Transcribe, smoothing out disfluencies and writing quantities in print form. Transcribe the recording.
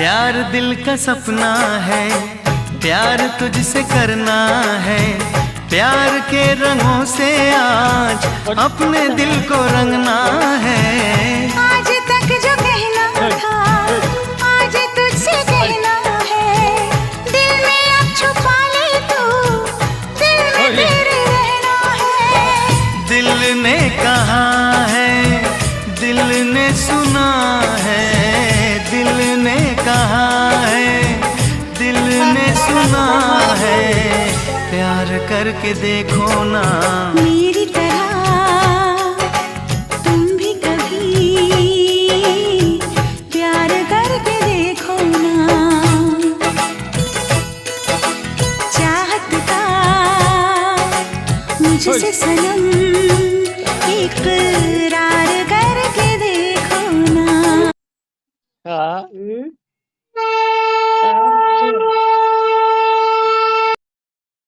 प्यार दिल का सपना है, प्यार तुझसे करना है। प्यार के रंगों से आज अपने दिल को रंगना है। आज तक जो कहना था आज तुझसे कहना है। दिल में अब छुपा ले तू, दिल में तेरे रहना है। दिल ने कहा है, दिल ने सुना है। दिल ने कहा है, दिल ने सुना है। प्यार करके देखो ना मेरी तरह तुम भी कभी प्यार करके देखो ना। चाहत का मुझसे सनम इकरार करके देखो ना। हाँ